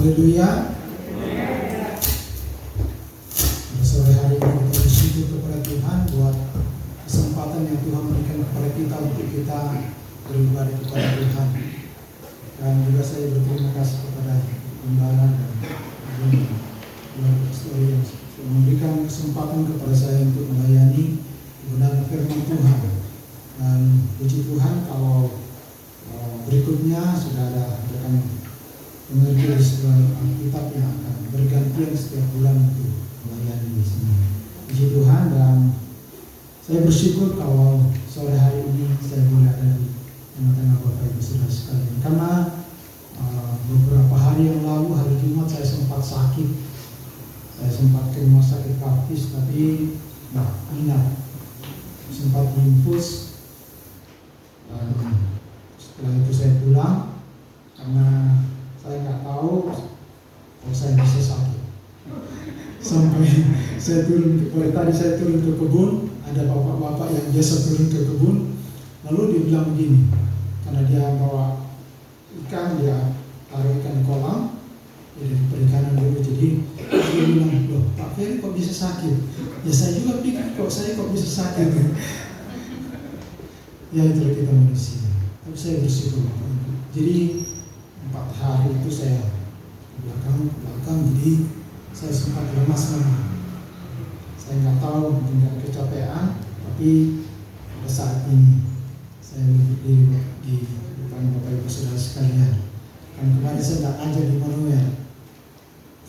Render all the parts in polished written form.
Haleluya. Pada sore hari ini kita bersyukur kepada Tuhan buat kesempatan yang Tuhan berikan kepada kita untuk kita beribadah kepada Tuhan. Dan juga saya berterima kasih kepada Gembala dan Pastor yang memberikan kesempatan kepada saya untuk melayani kebenaran firman Tuhan. Dan puji Tuhan kalau berikutnya sudah ada rekan pengerti sebuah Alkitab yang akan bergantian setiap bulan untuk melayani di sini. Puji Tuhan, dan saya bersyukur kalau sore hari ini saya boleh ada di tengah-tengah Bapak Ibu Saudara sekalian. Karena beberapa hari yang lalu, hari Jumat, saya sempat sakit. Saya sempat ke rumah sakit praktis, tapi ingat sempat diinfus. Dan setelah itu saya pulang karena saya nggak tahu kalau saya bisa sakit. Sampai saya turun tadi saya turun ke kebun, ada bapak-bapak yang biasa turun ke kebun, lalu dia bilang begini, karena dia bawa ikan, dia taruh ikan di kolam, dari perikanan dulu, jadi dia bilang, loh Pak Ferry kok bisa sakit? Ya saya juga pikir kok saya kok bisa sakit. Ya itulah kita manusia. Tapi saya bersyukur Bapak Ibu. Jadi 4 hari itu saya belakang, jadi saya sempat lemas memang. Saya nggak tahu mungkin karena kecapean, tapi pada saat ini saya berdiri di depan Bapak Ibu Saudara sekalian. Kan kemarin saya nggak ajar di Manuel.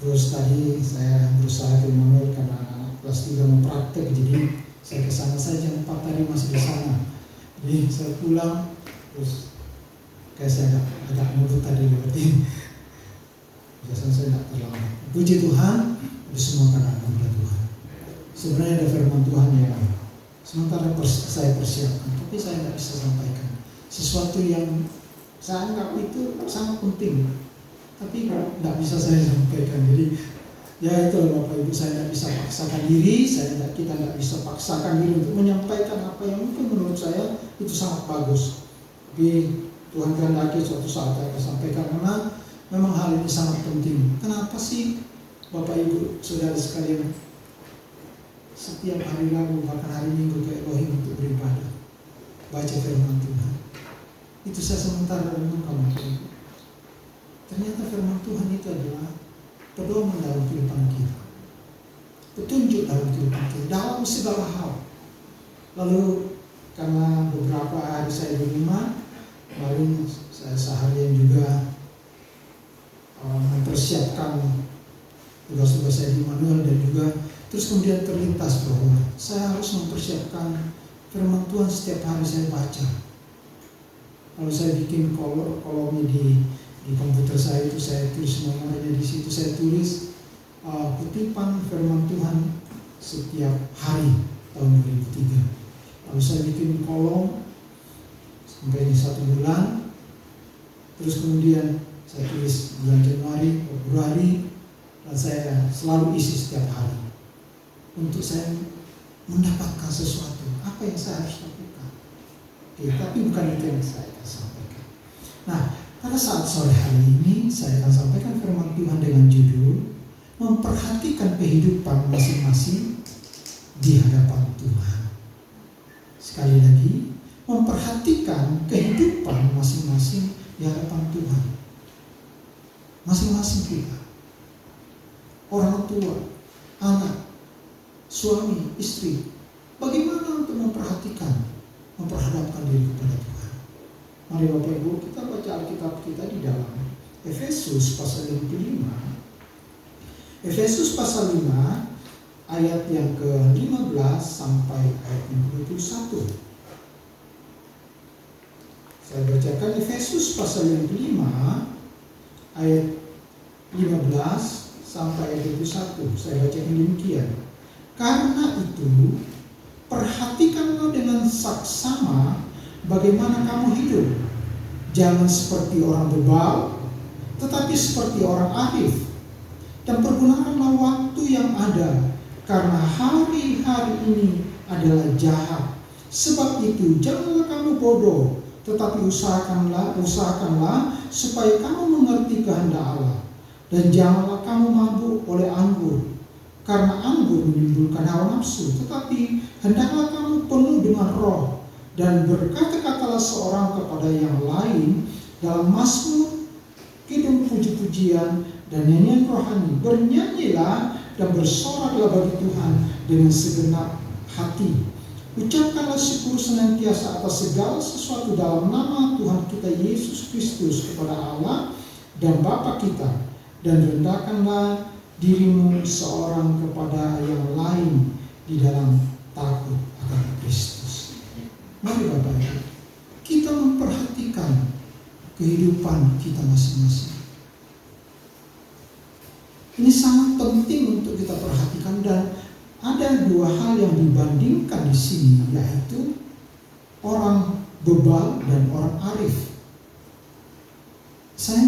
Terus tadi saya berusaha ke Manuel karena anak kelas 3 mau praktek, jadi saya kesana saja, 4 tadi masih di sana. Jadi saya pulang, terus kayak saya agak nurut tadi berarti biasanya saya tidak terlambat. Puji Tuhan, itu semua karena anugerah Tuhan. Sebenarnya ada firman Tuhan yang sementara saya persiapkan, tapi saya tidak bisa sampaikan. Sesuatu yang saya anggap itu sangat penting, tapi tidak bisa saya sampaikan. Jadi ya itu Bapak Ibu, saya tidak bisa paksakan diri, kita tidak bisa paksakan diri untuk menyampaikan apa yang mungkin menurut saya itu sangat bagus. Tapi Tuhan kehendaki suatu saat saya akan sampaikan, karena memang hal ini sangat penting. Kenapa sih Bapak Ibu Saudara sekalian setiap hari Rabu bahkan hari Minggu ke Elohim untuk beribadah, baca firman Tuhan? Itu saya sementara renungkan Bapak Ibu. Ternyata firman Tuhan itu adalah pedoman dalam kehidupan kita, petunjuk dalam kehidupan kita, dalam segala hal. Lalu karena beberapa hari saya di rumah, lalu saya seharian juga mempersiapkan tugas-tugas saya di Manuel, dan juga terus kemudian terlintas bahwa saya harus mempersiapkan firman Tuhan setiap hari saya baca. Lalu saya bikin kolomnya di komputer saya, itu saya tulis nomornya di situ, saya tulis kutipan firman Tuhan setiap hari tahun 2003. Lalu saya bikin kolom sampai di 1 bulan. Terus kemudian saya tulis bulan Januari, Februari, dan saya selalu isi setiap hari untuk saya mendapatkan sesuatu, apa yang saya harus lakukan. Tapi bukan itu yang saya akan sampaikan. Nah, pada saat sore hari ini saya akan sampaikan firman Tuhan dengan judul memperhatikan kehidupan masing-masing di hadapan Tuhan. Sekali lagi, memperhatikan kehidupan masing-masing di hadapan Tuhan. Masing-masing kita, orang tua, anak, suami, istri, bagaimana untuk memperhadapkan diri kepada Tuhan. Mari Bapak Ibu, kita baca Alkitab kita di dalam Efesus pasal yang ke-5. Efesus pasal 5 ayat yang ke-15 sampai ayat yang ke-21. Saya bacakan Efesus pasal yang ke-5 ayat 15 sampai ayat 21. Saya bacakan demikian. Karena itu, perhatikanlah dengan saksama bagaimana kamu hidup. Jangan seperti orang bebal, tetapi seperti orang arif. Dan pergunakanlah waktu yang ada, karena hari-hari ini adalah jahat. Sebab itu janganlah kamu bodoh, tetapi usahakanlah supaya kamu mengerti kehendak Allah. Dan janganlah kamu mabuk oleh anggur, karena anggur menimbulkan hawa nafsu, tetapi hendaklah kamu penuh dengan roh, dan berkata-katalah seorang kepada yang lain dalam mazmur, kidung puji-pujian, dan nyanyian rohani. Bernyanyilah dan bersoraklah bagi Tuhan dengan segenap hati. Ucapkanlah syukur senantiasa atas segala sesuatu dalam nama Tuhan kita Yesus Kristus kepada Allah dan Bapa kita, dan rendahkanlah dirimu seorang kepada yang lain di dalam takut akan Kristus. Mari Bapak Ibu, kita memperhatikan kehidupan kita masing-masing. Ini sangat penting untuk kita perhatikan, dan ada dua hal yang dibandingkan di sini, yaitu orang bebal dan orang arif. Saya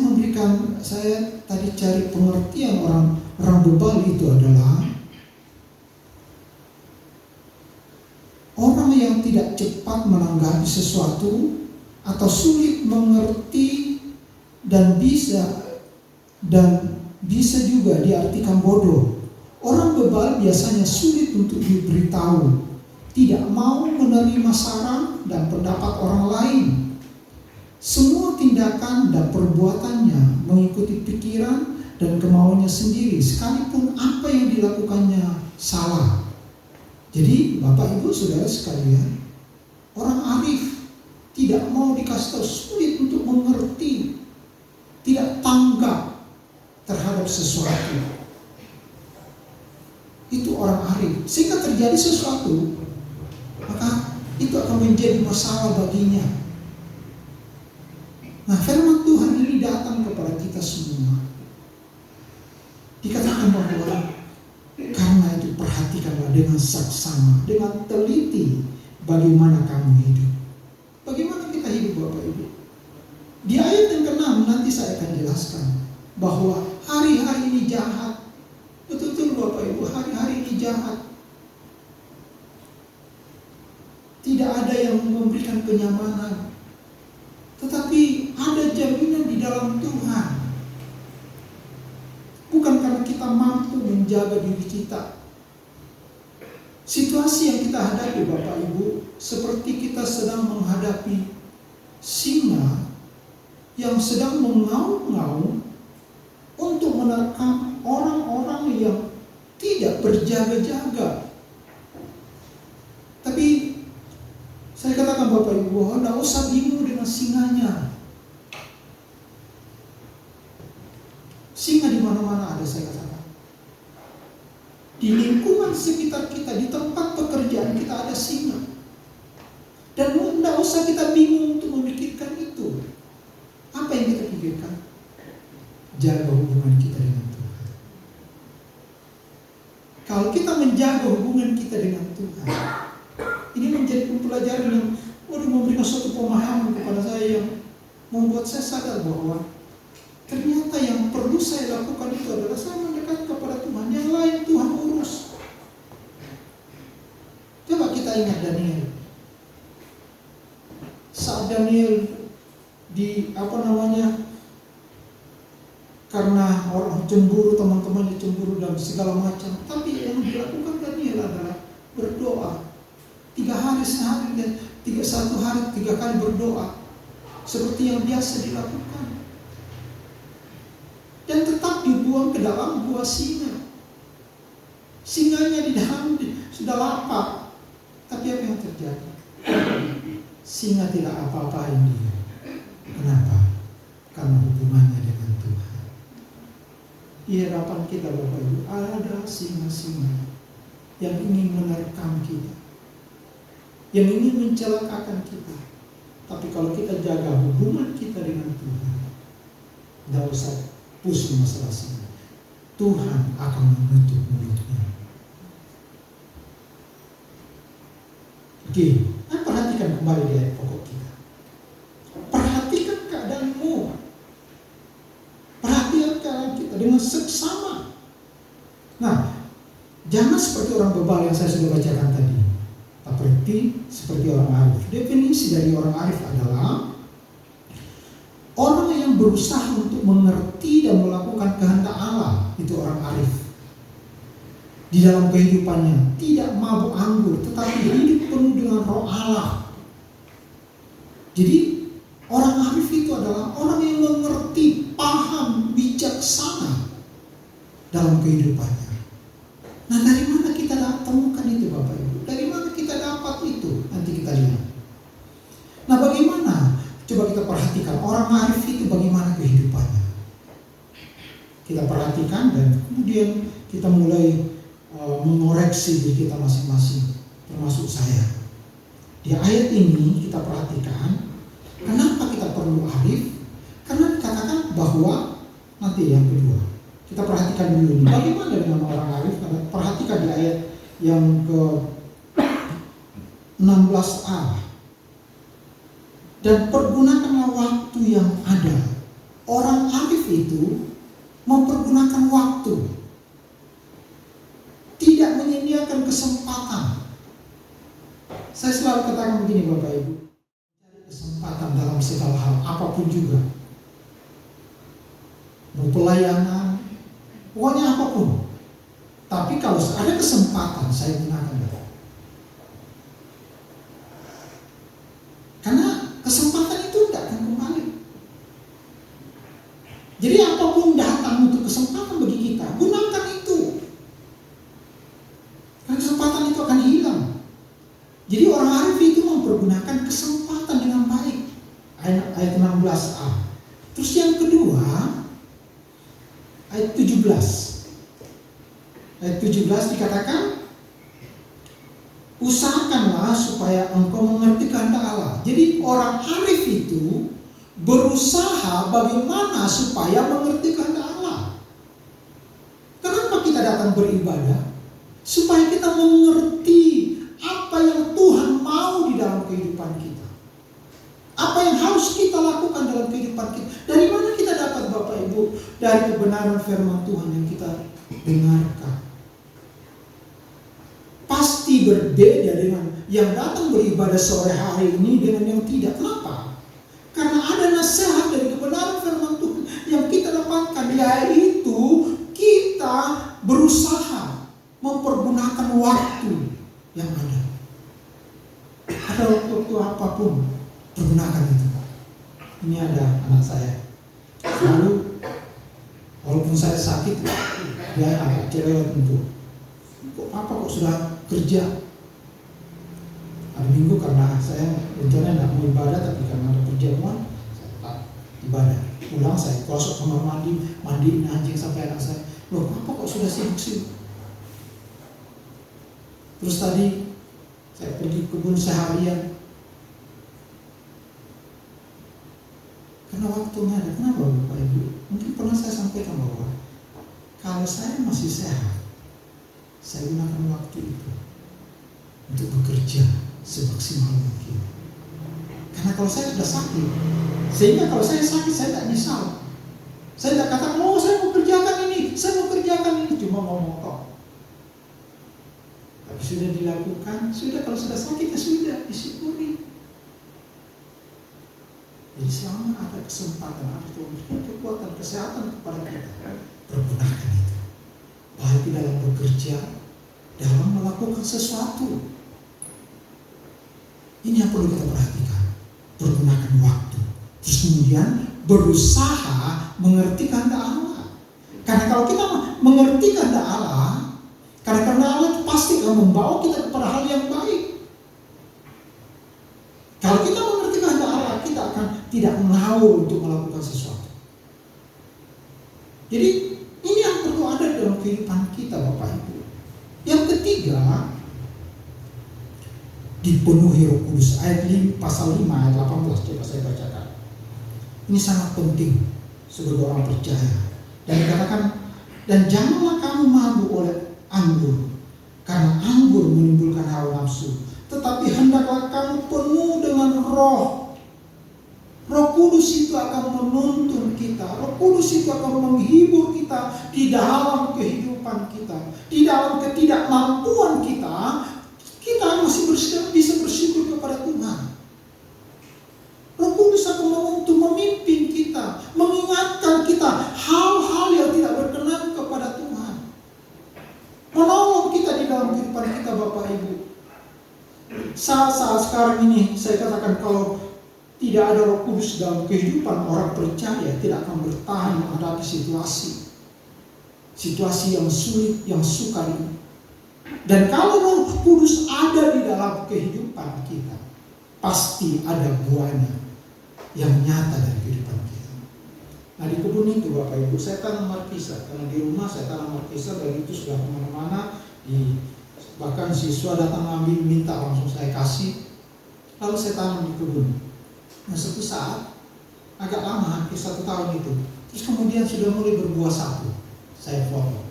tadi cari pengertian orang bebal itu adalah orang yang tidak cepat menanggapi sesuatu atau sulit mengerti, dan bisa juga diartikan bodoh. Orang bebal biasanya sulit untuk diberitahu, tidak mau menerima saran dan pendapat orang lain. Semua tindakan dan perbuatannya mengikuti pikiran dan kemauannya sendiri, sekalipun apa yang dilakukannya salah. Jadi Bapak Ibu Saudara sekalian, orang arif tidak mau dikasih tahu, sulit untuk mengerti, tidak tanggap terhadap sesuatu. Itu orang arif. Sehingga terjadi sesuatu, maka itu akan menjadi masalah baginya. Nah, firman Tuhan ini datang kepada kita semua. Dikatakan bahwa karena itu perhatikanlah dengan saksama, dengan teliti bagaimana kamu hidup. Bagaimana kita hidup Bapak Ibu? Di ayat yang ke-6 nanti saya akan jelaskan bahwa hari-hari ini jahat. Betul-betul Bapak Ibu, hari-hari ini jahat. Tidak ada yang memberikan kenyamanan, tetapi ada jaminan di dalam Tuhan. Bukan karena kita mampu menjaga diri kita. Situasi yang kita hadapi Bapak Ibu, seperti kita sedang menghadapi singa yang sedang mengaum-ngaum untuk menerkam orang-orang yang tidak berjaga-jaga. Tapi saya katakan Bapak Ibu, tidak usah bingung dengan singanya. Singa di mana-mana ada, saya katakan. Di lingkungan sekitar kita, di tempat pekerjaan kita ada singa. Dan tidak usah kita bingung untuk memikirkan itu. Apa yang kita pikirkan? Jaga hubungan kita dengan Tuhan. Kalau kita menjaga hubungan kita dengan Tuhan, ini menjadi pembelajaran yang memberikan suatu pemahaman kepada saya yang membuat saya sadar bahwa ternyata yang perlu saya lakukan itu adalah saya mendekat kepada Tuhan. Yang lain Tuhan urus. Coba kita ingat Daniel. Saat Daniel karena orang cemburu, teman-temannya cemburu dan segala macam. Tapi yang dilakukan Daniel adalah berdoa. 3 hari sehari dan 1 hari 3 kali berdoa, seperti yang biasa dilakukan. Dan tetap dibuang ke dalam gua singa. Singanya di dalam sudah lapar. Tapi apa yang terjadi? Singa tidak apa-apain dia. Kenapa? Karena hubungannya dengan Tuhan. Di hadapan kita Bapak Ibu, ada singa-singa yang ingin menerkam kita, yang ingin mencelakakan kita. Tapi kalau kita jaga hubungan kita dengan Tuhan, tidak usah pusing masalah singa. Tuhan akan menutup mulutnya. Oke, perhatikan kembali di ayat pokok kita. Perhatikan keadaanmu. Perhatikan keadaan kita dengan seksama. Nah, jangan seperti orang bebal yang saya sudah bacakan tadi, tapi seperti orang arif. Definisi dari orang arif adalah Orang yang berusaha untuk mengerti dan melakukan kehendak Allah, itu orang arif. Di dalam kehidupannya tidak mabuk anggur, tetapi hidup penuh dengan roh Allah. Jadi orang arif itu adalah orang yang mengerti, paham, bijaksana dalam kehidupannya. Nah, dari mana kita temukan itu Bapak Ibu? Dari mana kita dapat itu? Nanti kita lihat. Nah, bagaimana? Coba kita perhatikan orang arif itu bagaimana kehidupannya. Kita perhatikan dan kemudian kita mulai mengoreksi diri kita masing-masing, termasuk saya. Di ayat ini kita perhatikan, kenapa kita perlu arif? Karena dikatakan bahwa nanti yang kedua. Kita perhatikan dulu ini, bagaimana dengan orang arif? Perhatikan di ayat yang ke 16a. Dan pergunakanlah waktu yang ada. Orang arif itu mempergunakan waktu, tidak menyediakan kesempatan. Saya selalu katakan begini Bapak Ibu, cari kesempatan dalam segala hal, apapun juga. Mau pelayanan, pokoknya apapun. Tapi kalau ada kesempatan, saya gunakan Bapak. Karena kesempatan itu tidak akan kembali. Jadi apapun datang untuk kesempatan bagi kita, gunakan itu. Karena kesempatan itu akan hilang. Jadi orang arif itu mempergunakan kesempatan dengan baik. Ayat 16a. Terus yang kedua, ayat 17. Ayat 17 dikatakan, usahakanlah supaya engkau mengerti kehendak Allah. Jadi orang arif itu berusaha bagaimana supaya mengerti kehendak Allah. Kenapa kita datang beribadah? Supaya kita mengerti apa yang Tuhan mau di dalam kehidupan kita. Apa yang harus kita lakukan dalam kehidupan kita. Dari mana kita dapat Bapak Ibu? Dari kebenaran firman Tuhan yang kita dengarkan. Pasti berbeda dengan yang datang beribadah sore hari ini dengan yang tidak. Kenapa? Karena ada nasihat dari kebenaran firman Tuhan yang kita dapatkan, yaitu kita berusaha mempergunakan waktu yang ada. Ada waktu apapun, pergunakan itu. Ini ada anak saya. Lalu, walaupun saya sakit, dia agak cerewet untuk. Kok Papa kok sudah kerja? Hari Minggu karena saya rencana tidak mau ibadah, tapi karena ada perjamuan, saya tetap ibadah. Pulang saya gosok kamar mandi, mandiin anjing sampai anak saya. Loh, Papa kok sudah sibuk-sibuk? Terus tadi saya pergi kebun seharian. Karena waktunya ada. Kenapa Bapak Ibu? Mungkin pernah saya sampaikan bahwa kalau saya masih sehat, saya gunakan waktu itu untuk bekerja semaksimal mungkin. Karena kalau saya sudah sakit, sehingga kalau saya sakit saya tidak nyesal. Saya tidak katakan, oh saya mau kerjakan ini, saya mau kerjakan ini, cuma ngomong kok. Tapi sudah dilakukan, sudah kalau sudah sakit ya sudah disyukuri. Jadi selama ada kesempatan, ada Tuhan kekuatan, kesehatan kepada kita, pergunakan itu. Baik di dalam bekerja, dalam melakukan sesuatu. Ini yang perlu kita perhatikan. Pergunakan waktu. Terus kemudian berusaha mengerti kehendak Allah. Karena kalau kita mengerti kehendak Allah, karena kehendak Allah pasti akan membawa kita kepada hal yang baik. Kalau kita mengerti kehendak Allah, kita akan tidak ngawur untuk melakukan sesuatu. Jadi ini yang perlu ada dalam kehidupan kita Bapak Ibu. Yang ketiga, dipenuhi Roh Kudus. Ayat 5, pasal 5 ayat 18, coba saya bacakan. Ini sangat penting sebagai orang percaya. Dan dikatakan, dan janganlah kamu mabuk oleh anggur, karena anggur menimbulkan hawa nafsu, tetapi hendaklah kamu penuh dengan Roh. Roh Kudus itu akan menuntun kita. Roh Kudus itu akan menghibur kita di dalam kehidupan kita, di dalam ketidakmampuan kita. Kita masih bisa bersyukur kepada Tuhan. Roh Kudus akan menuntun, memimpin kita. Saat sekarang ini saya katakan kalau tidak ada Roh Kudus dalam kehidupan orang percaya tidak akan bertahan menghadapi situasi yang sulit, yang sukar ini. Dan kalau Roh Kudus ada di dalam kehidupan kita, pasti ada buahnya yang nyata dari kehidupan kita. Nah di kebun itu Bapak Ibu, saya tanam markisa. Karena di rumah saya tanam markisa, dan itu sudah kemana-mana. Bahkan siswa datang ambil, minta, langsung saya kasih. Lalu saya tanam di kebun. Nah suatu saat, agak lama, hampir 1 tahun itu, terus kemudian sudah mulai berbuah satu. Saya foto,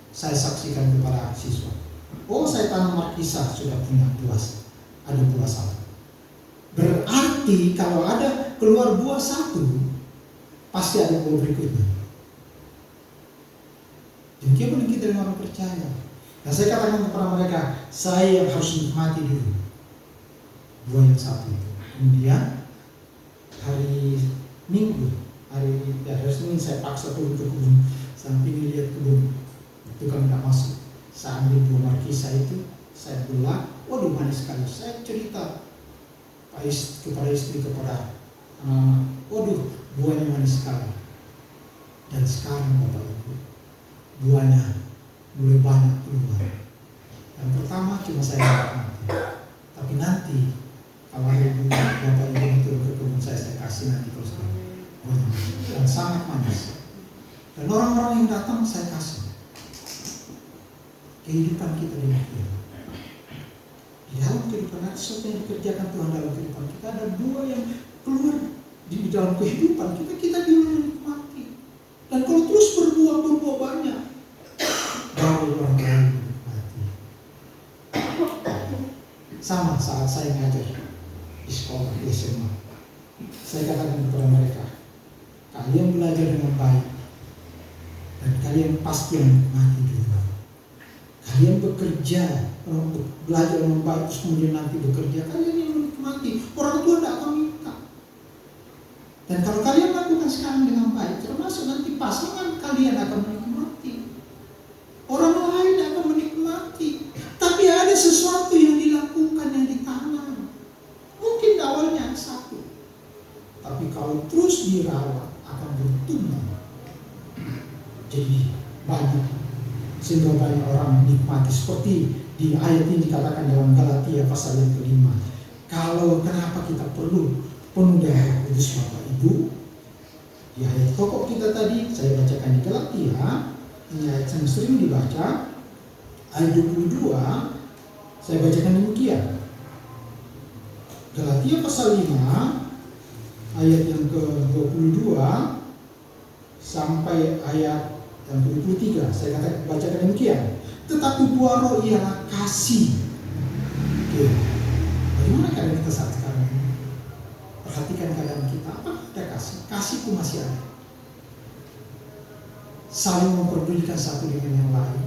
saya saksikan kepada siswa. Oh, saya tanam markisa sudah punya buah, ada buah satu. Berarti kalau ada keluar buah satu, pasti ada buah berikutnya. Demikian kita dengan orang percaya. Nah saya katakan kepada mereka, saya yang harus nikmati dulu buah yang satu itu. Kemudian hari Minggu, hari Senin saya paksa turun ke kebun, sampai lihat kebun itu kan tidak masuk. Saya ambil buah markisa itu, saya belah, waduh manis sekali. Saya cerita kepada istri, kepada waduh buahnya manis sekali. Dan sekarang Bapak Ibu, buahnya mulai banyak keluar. Yang pertama cuma saya nikmati, tapi nanti kalau ada Bapak Ibu itu ke kebun saya kasih nanti terus buahnya dan sangat manis. Dan orang-orang yang datang saya kasih. Kehidupan kita demikian. Di dalam kehidupan, sesuatu yang dikerjakan Tuhan dalam kehidupan kita, ada buah yang keluar di dalam kehidupan kita, kita dinikmati. Dan kalau terus berbuah banyak, baru orang lain menikmati. Sama saat saya ngajar di sekolah, di SMA, saya katakan kepada mereka, kalian belajar dengan baik, dan kalian pasti menikmati juga. Kalian bekerja, belajar dengan baik, terus kemudian nanti bekerja, kalian yang menikmati. Orang tua tidak akan minta. Dan kalau kalian lakukan sekarang dengan baik, termasuk nanti pasangan kalian akan menikmati. Orang lain akan menikmati. Tapi ada sesuatu yang dilakukan, yang ditanam. Mungkin awalnya satu, tapi kalau terus dirawat akan bertumbuh. Jadi banyak, sehingga banyak orang menikmati. Seperti di ayat ini dikatakan dalam Galatia pasal yang ke-5. Kalau kenapa kita perlu penuh dengan Roh Kudus Bapak Ibu? Di ayat pokok kita tadi saya bacakan di Galatia, ini ayat yang sering dibaca, ayat 22, saya bacakan demikian. Galatia pasal 5 ayat yang ke-22 sampai ayat yang ke-23, saya bacakan demikian. Tetapi buah roh ialah kasih. Oke. Bagaimana keadaan kita saat sekarang ini? Perhatikan keadaan kita. Apa ada kasih? Kasih itu masih ada. Saling memperdulikan satu dengan yang lain.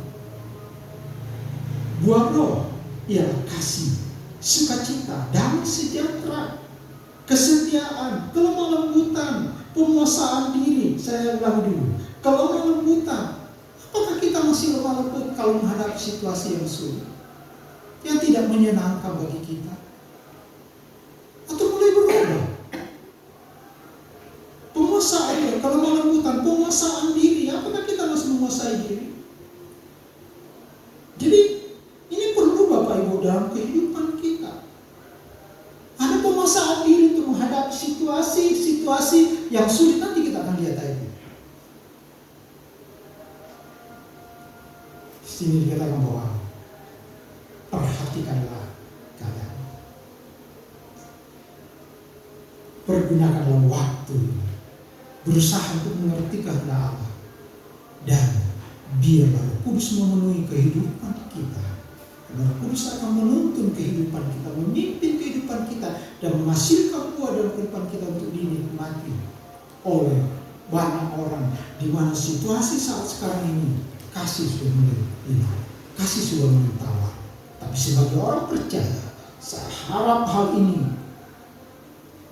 Buah roh ialah kasih, sukacita, damai sejahtera, kesetiaan, kelemah lembutan, penguasaan diri. Saya ulang dulu. Kelemah lembutan. Apakah kita masih lemah lembut kalau menghadapi situasi yang sulit, yang tidak menyenangkan bagi kita? Atau mulai berubah? Penguasaan, kelemah lembutan, penguasaan diri. Apakah kita masih menguasai diri? Jadi ini perlu Bapak Ibu dalam kehidupan kita. Ada penguasaan diri untuk menghadapi situasi yang sulit. Nanti kita akan lihat itu. Sini dikatakan bahwa perhatikanlah keadaan, pergunakanlah waktu, berusaha untuk mengerti kehendak Allah, dan biarlah Roh Kudus memenuhi kehidupan kita. Karena Roh Kudus akan menuntun kehidupan kita, memimpin kehidupan kita, dan menghasilkan buah dalam kehidupan kita untuk dinikmati oleh banyak orang. Di mana situasi saat sekarang ini kasih sudah mulai hilang, kasih sudah mulai tawar. Tapi sebagai orang percaya, saya harap hal ini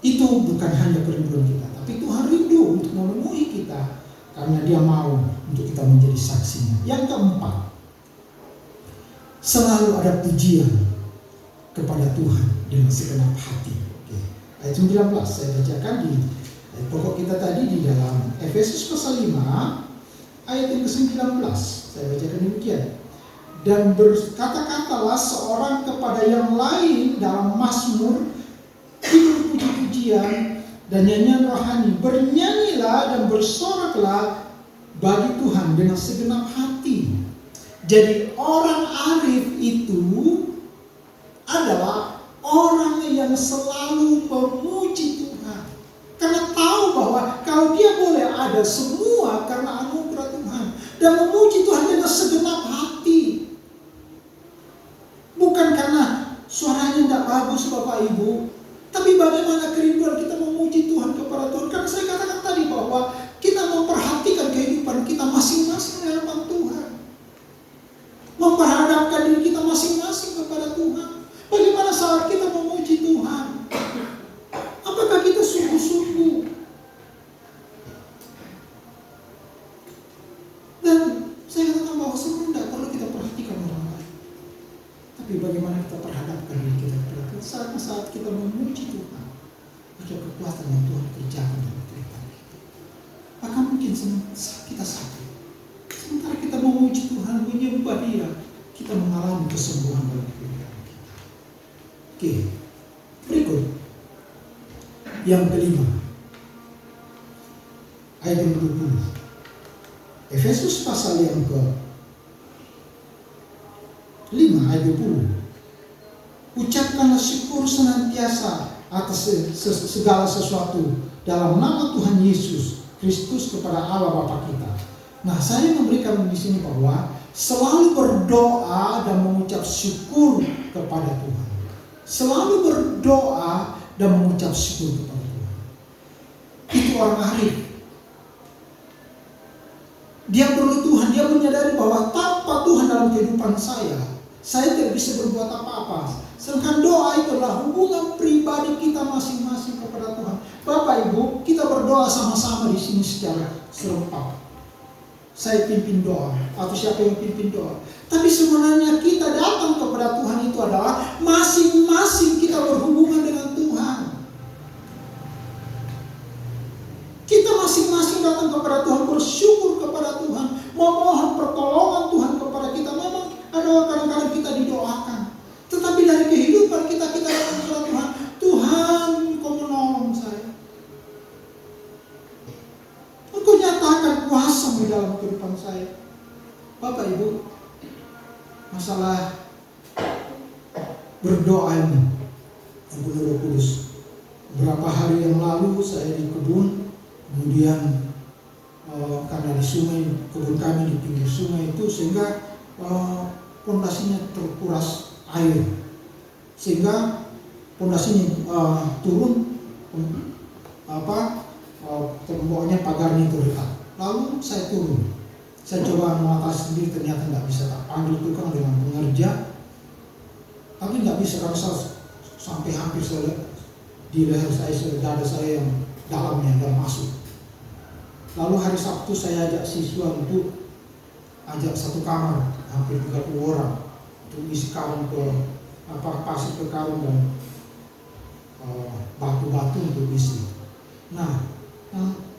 itu bukan hanya kerinduan kita, tapi Tuhan rindu untuk memenuhi kita, karena Dia mau untuk kita menjadi saksinya. Yang keempat, selalu ada pujian kepada Tuhan dengan segenap hati. Oke. Ayat 19 saya bacakan di ayat pokok kita tadi di dalam Efesus pasal 5 ayat yang ke-19. Saya bacakan demikian. Dan berkata-katalah seorang kepada yang lain dalam mazmur, himne puji-pujian dan nyanyian rohani. Bernyanyilah dan bersoraklah bagi Tuhan dengan segenap hati. Jadi orang arif itu adalah orang yang selalu memuji Tuhan. Karena tahu bahwa kalau dia boleh ada semua karena anugerah Tuhan. Dan memuji Tuhan dengan segenap hati. Bukan karena suaranya tidak bagus Bapak Ibu. Tapi bagaimana kerinduan kita memuji Tuhan kepada Tuhan. Karena saya katakan tadi bahwa kita memperhatikan kehidupan kita masing-masing di hadapan Tuhan. Memperhadapkan diri kita masing-masing kepada Tuhan. Bagaimana saat kita memuji Tuhan? Apakah kita sungguh-sungguh? Dan saya katakan bahwa sebenarnya tidak perlu kita perhatikan orang lain. Tapi bagaimana kita perhadapkan diri kita kepada Tuhan. Saat kita memuji Tuhan, ada kekuatan yang Tuhan kerjakan dalam kehidupan kita. Maka mungkin saat kita sakit, sementara kita memuji Tuhan, menyembah Dia, kita mengalami kesembuhan dalam kehidupan kita. Oke, berikut yang kelima, ayat yang ke-20. Efesus pasal yang ke-5 ayat 20. Ucapkanlah syukur senantiasa atas segala sesuatu dalam nama Tuhan Yesus Kristus kepada Allah Bapa kita. Nah, saya memberikan di sini bahwa selalu berdoa dan mengucap syukur kepada Tuhan. Selalu berdoa dan mengucap syukur kepada Tuhan. Itu orang arif. Dia perlu Tuhan, dia menyadari bahwa tanpa Tuhan dalam kehidupan saya tidak bisa berbuat apa-apa. Sedangkan doa itu adalah hubungan pribadi kita masing-masing kepada Tuhan. Bapak Ibu, kita berdoa sama-sama di sini secara serempak. Saya pimpin doa, atau siapa yang pimpin doa. Tapi sebenarnya kita datang kepada Tuhan itu adalah masing-masing kita berhubungan dengan Tuhan. Kita masing-masing datang kepada Tuhan, bersyukur kepada Tuhan, memohon pertolongan Tuhan kepada kita. Memang ada kadang-kadang kita didoakan. Tetapi dari kehidupan kita datang kepada Tuhan. Tuhan, Engkau menolong saya. Engkau nyatakan kuasa di dalam kehidupan saya. Bapak Ibu, masalah berdoa ini yang penuh Roh Kudus. Beberapa hari yang lalu saya di kebun, kemudian karena di sungai, kebun kami di pinggir sungai itu, sehingga pondasinya terkuras air, sehingga pondasinya turun, temboknya pagarnya itu retak. Lalu saya turun, saya coba mengatasi sendiri, ternyata tidak bisa. Tak panggil tukang dengan pengerja, tapi tidak bisa karena saya sampai hampir di leher saya, dada saya yang dalamnya dan masuk. Lalu hari Sabtu saya ajak siswa untuk ajak satu kamar hampir 30 orang untuk isi karung ke pasir ke karung dan batu-batu untuk isi. Nah,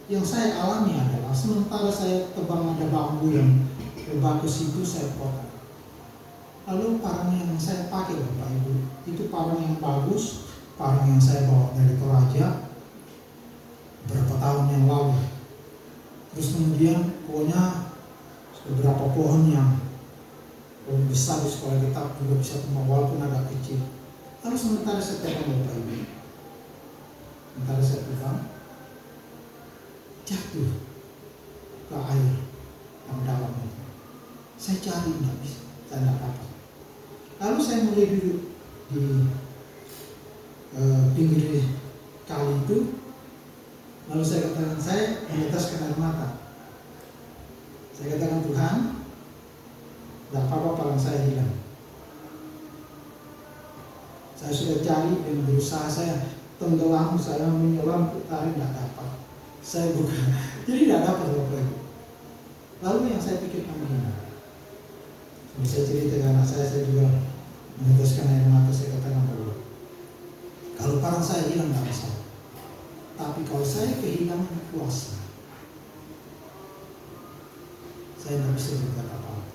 yang saya alami adalah sementara saya tebang ada bambu yang bagus itu saya potong. Lalu parang yang saya pakai Bapak Ibu itu parang yang bagus, parang yang saya bawa dari Toraja beberapa tahun yang lalu. Terus kemudian pokoknya beberapa pohon yang besar di sekolah kita juga bisa tumbang walaupun agak kecil. Lalu sementara saya pegang Bapak Ibu, sementara saya pegang, jatuh ke air yang dalam itu. Saya cari tidak bisa, saya tidak dapat. Lalu saya mulai duduk di pinggir kali itu. Lalu saya katakan, saya meneteskan air mata. Saya katakan, Tuhan, tidak apa-apa parang saya hilang. Saya sudah cari dan berusaha, saya tenggelam, saya menyelam ke tarik, tidak dapat. Saya bukan, jadi tidak dapat Bapak Ibu. Lalu yang saya pikirkan begini, saya cerita ke anak saya juga meneteskan air mata, saya katakan bahwa kalau parang saya hilang nggak masalah, tapi kalau saya kehilangan kuasa, saya tidak bisa berkata apa-apa.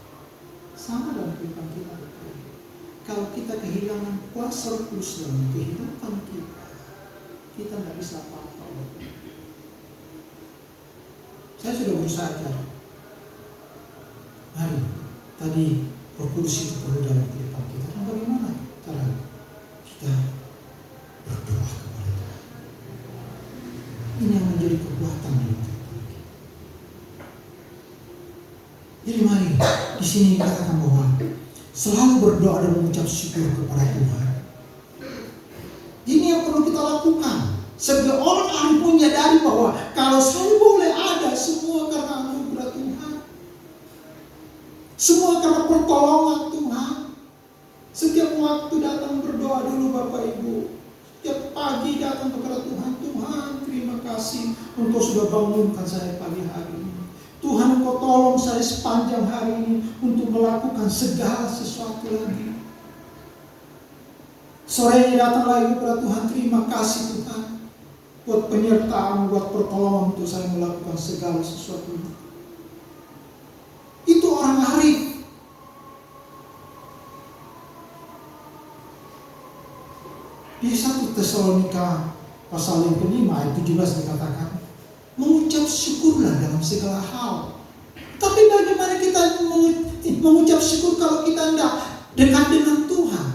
Sama dalam kehidupan kita. Kalau kita kehilangan kuasa Roh Kudus dalam kehidupan kita, kita tidak bisa apa-apa. Saya sudah berusaha ajar. Mari, tadi Roh Kudus itu perlu dalam kehidupan kita. Dan bagaimana cara kita berdoa kepada Tuhan? Ini yang menjadi kekuatan dalam kehidupan kita. Jadi mari di sini dikatakan bahwa selalu berdoa dan mengucap syukur kepada Tuhan. Ini yang perlu kita lakukan. Sebagai orang ahli pun menyadari bahwa kalau saya boleh ada, semua karena anugerah Tuhan. Semua karena pertolongan Tuhan. Setiap waktu datang berdoa dulu Bapak Ibu. Setiap pagi datang kepada Tuhan. Tuhan, terima kasih Engkau sudah bangunkan saya pagi hari ini. Tuhan, Engkau tolong saya sepanjang hari ini untuk melakukan segala sesuatu lagi. Sore ini datang lagi kepada Tuhan, terima kasih Tuhan buat penyertaan, buat pertolongan untuk saya melakukan segala sesuatu. Itu orang arif. Di 1 Tesalonika pasal yang ke-5 ayat 17 dikatakan, mengucap syukurlah dalam segala hal. Tapi bagaimana kita mengucap syukur kalau kita tidak dekat dengan Tuhan?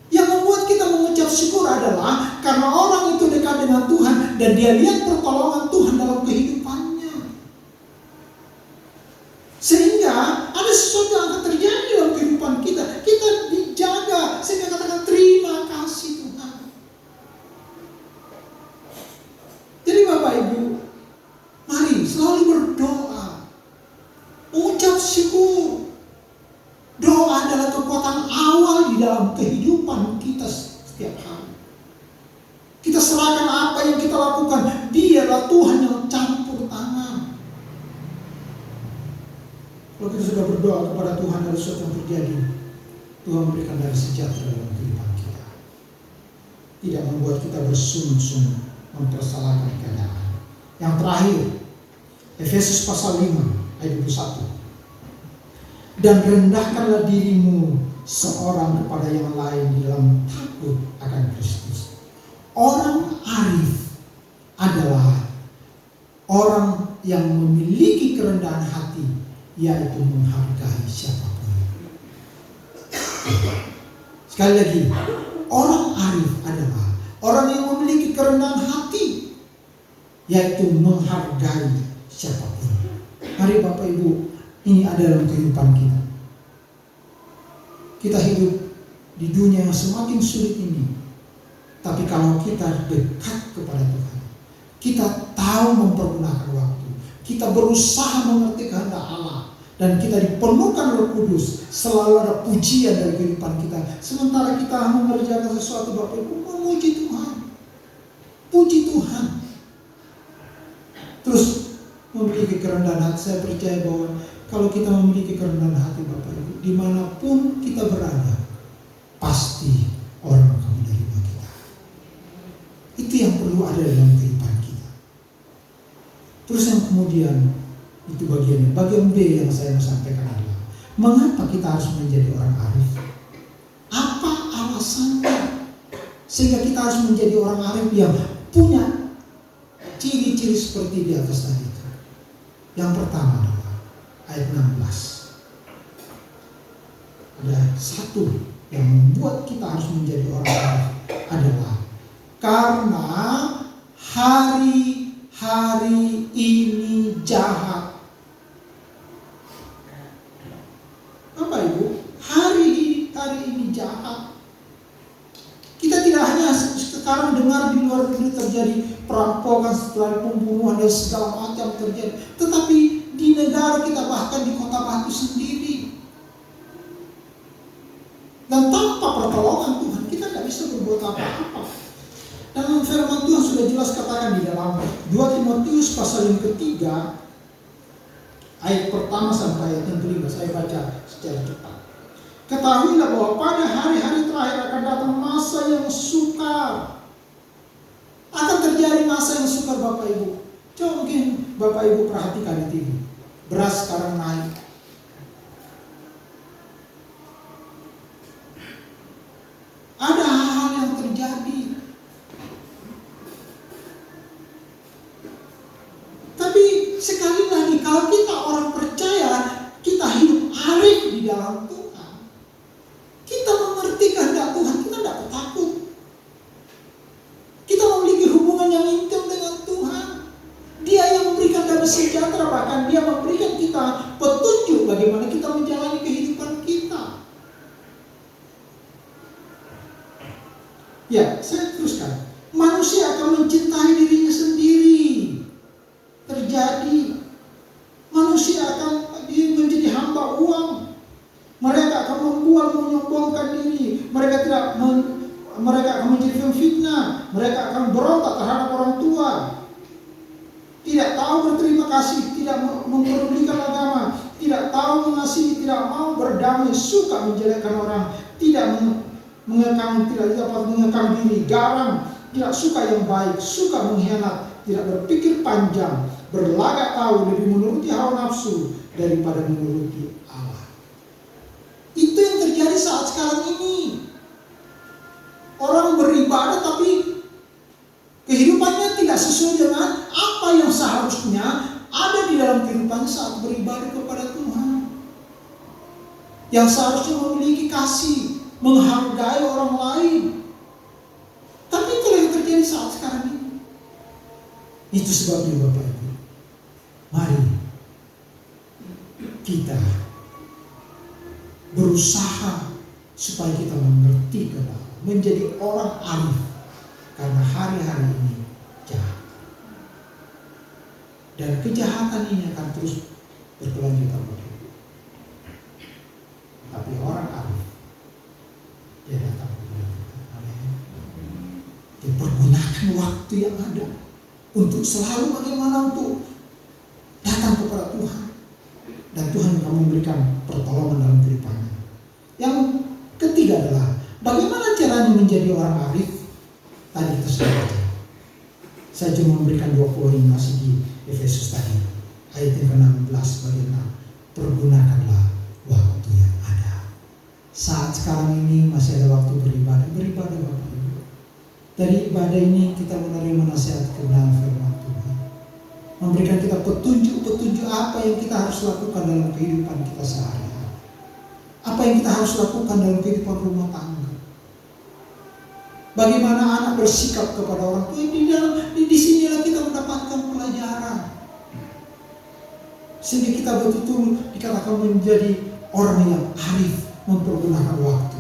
Yang membuat kita mengucap syukur adalah karena orang itu dekat dengan Tuhan dan dia lihat pertolongan Tuhan dalam kehidupannya. Sehingga ada sesuatu yang akan terjadi dalam kehidupan kita. Kita dijaga sehingga katakan terima kasih Tuhan. Jadi Bapak Ibu, mari selalu berdoa, mengucap syukur. Doa adalah kekuatan awal di dalam kehidupan kita setiap hari. Kita serahkan apa yang kita lakukan, Dialah Tuhan yang campur tangan. Kalau kita sudah berdoa kepada Tuhan, ada sesuatu yang terjadi. Tuhan memberikan dari sejahtera dalam kehidupan kita. Tidak membuat kita bersungut-sungut mempersalahkan keadaan. Yang terakhir, Efesus pasal 5 ayat 21. Dan rendahkanlah dirimu seorang kepada yang lain di dalam takut akan Kristus. Orang arif adalah orang yang memiliki kerendahan hati, yaitu menghargai siapapun. Sekali lagi, orang arif adalah orang yang memiliki kerendahan hati, yaitu menghargai siapapun. Mari Bapak Ibu, ini ada dalam kehidupan kita. Kita hidup di dunia yang semakin sulit ini. Tapi kalau kita dekat kepada Tuhan, kita tahu mempergunakan waktu, kita berusaha mengerti kehendak Allah, dan kita dipenuhkan Roh Kudus, selalu ada pujian dari kehidupan kita. Sementara kita mengerjakan sesuatu, Bapak Ibu, memuji Tuhan. Puji Tuhan. Terus memiliki kerendahan hati. Saya percaya bahwa kalau kita memiliki kerendahan hati Bapak Ibu, dimanapun kita berada, pasti orang akan menerima kita. Itu yang perlu ada dalam kehidupan kita. Terus yang kemudian, itu bagiannya. Bagian B yang saya mau sampaikan adalah, mengapa kita harus menjadi orang arif? Apa alasannya? Sehingga kita harus menjadi orang arif yang punya ciri-ciri seperti di atas tadi itu. Yang pertama adalah ayat 16. Ada satu yang membuat kita harus menjadi orang arif adalah karena hari-hari ini jahat. Bapak Ibu, hari ini jahat. Kita tidak hanya sekarang dengar di luar negeri terjadi perampokan, setelah pembunuhan dan segala macam terjadi, tetapi di negara kita, bahkan di Kota Batu sendiri. Dan tanpa pertolongan Tuhan, kita tidak bisa berbuat apa-apa. Dalam firman Tuhan sudah jelas katakan di dalam 2 Timotius pasal yang ketiga, ayat pertama sampai ayat yang kelima. Saya baca secara cepat. Ketahuilah bahwa pada hari-hari terakhir akan datang masa yang sukar. Akan terjadi masa yang sukar Bapak Ibu. Coba mungkin Bapak Ibu perhatikan di TV. Beras sekarang naik. Ada hal-hal yang terjadi. Tapi sekali lagi, kalau kita orang percaya, kita hidup arif di dalam Tuhan, kita mengerti kehendak Tuhan, kita tidak takut. Kita memiliki hubungan yang intim dengan Tuhan. Dia yang memberikan damai sejahtera, bahkan Dia memberikan kita petunjuk bagaimana kita menjalani kehidupan kita. Ya, saya teruskan. Manusia akan mencintai dirinya sendiri. Terjadi. Manusia akan menjadi hamba uang. Mereka akan membuat, menyombongkan diri. Mereka akan menjadi pemfitnah. Mereka akan berontak terhadap orang tua. Tidak tahu berterima kasih, tidak mempedulikan agama, tidak tahu mengasihi, tidak mau berdamai, suka menjelekkan orang, tidak dapat mengekang diri, garang, tidak suka yang baik, suka mengkhianat, tidak berpikir panjang, berlagak tahu, lebih menuruti hawa nafsu daripada menuruti Allah. Itu yang terjadi saat sekarang ini. Orang beribadah tapi kehidupannya tidak sesuai dengan apa yang seharusnya ada di dalam kehidupannya saat beribadah kepada Tuhan. Yang seharusnya memiliki kasih, menghargai orang lain. Tapi itu yang terjadi saat sekarang ini. Itu sebabnya Bapak Ibu, mari kita berusaha supaya kita mengerti kebenaran, menjadi orang arif, karena hari-hari ini jahat. Dan kejahatan ini akan terus berkelanjutan. Tapi orang arif, dia datang kepada Tuhan. Dia pergunakan waktu yang ada untuk selalu bagaimana untuk datang kepada Tuhan. Dan Tuhan akan memberikan pertolongan dalam kehidupannya. Yang ketiga adalah bagaimana caranya menjadi orang arif. Tadi kita sudah baca. Saya cuma memberikan 2 poin masih di Efesus tadi. Ayat yang ke-16 bagian 6. Pergunakanlah waktu yang ada. Saat sekarang ini masih ada waktu beribadah. Beribadah Bapak Ibu. Dari ibadah ini kita menerima nasihat kebenaran firman Tuhan. Memberikan kita petunjuk-petunjuk apa yang kita harus lakukan dalam kehidupan kita sehari-hari. Apa yang kita harus lakukan dalam kehidupan rumah tangga. Bagaimana anak bersikap kepada orang tua. Di sinilah kita mendapatkan pelajaran. Sehingga kita betul-betul dikatakan menjadi orang yang arif, mempergunakan waktu.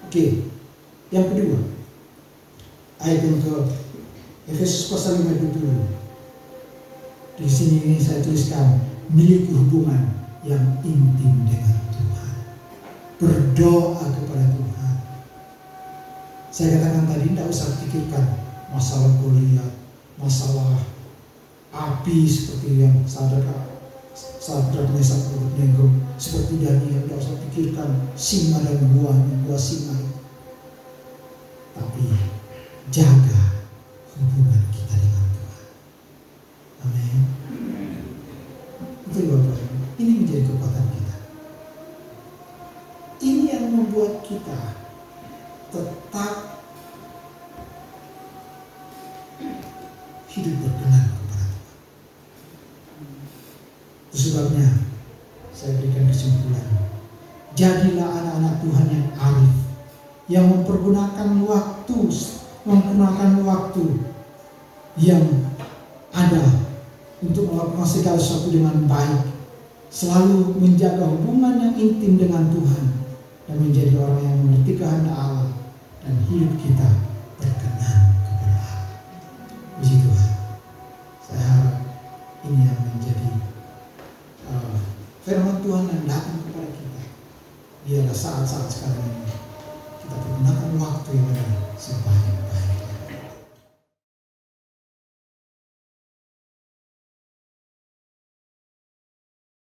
Oke, yang kedua, ayat yang ke Efesus pasal 5 dulu. Di sini saya tuliskan miliki hubungan yang intim dengan Tuhan. Berdoa kepada Tuhan. Saya katakan tadi tidak usah pikirkan masalah kuliah, masalah api seperti yang Sadrak Mesak Abednego, seperti Daniel, tidak usah pikirkan singa dan buah singa. Tapi jaga hubungan kita dengan Tuhan. Amin. Itu Bapak. Ini menjadi kekuatan kita. Ini yang membuat kita tetap hidup berkenan kepada Tuhan. Itu sebabnya saya berikan kesimpulan. Jadilah anak-anak Tuhan yang arif, yang mempergunakan waktu yang ada untuk melakukan segala sesuatu dengan baik, selalu menjaga hubungan yang intim dengan Tuhan, dan menjadi orang yang mengerti kehendak Allah dan hidup kita berkenan kepada Allah. Puji Tuhan. Saya harap ini yang menjadi firman Tuhan yang datang kepada kita. Biarlah saat-saat sekarang ini kita menggunakan waktu yang ada sebaik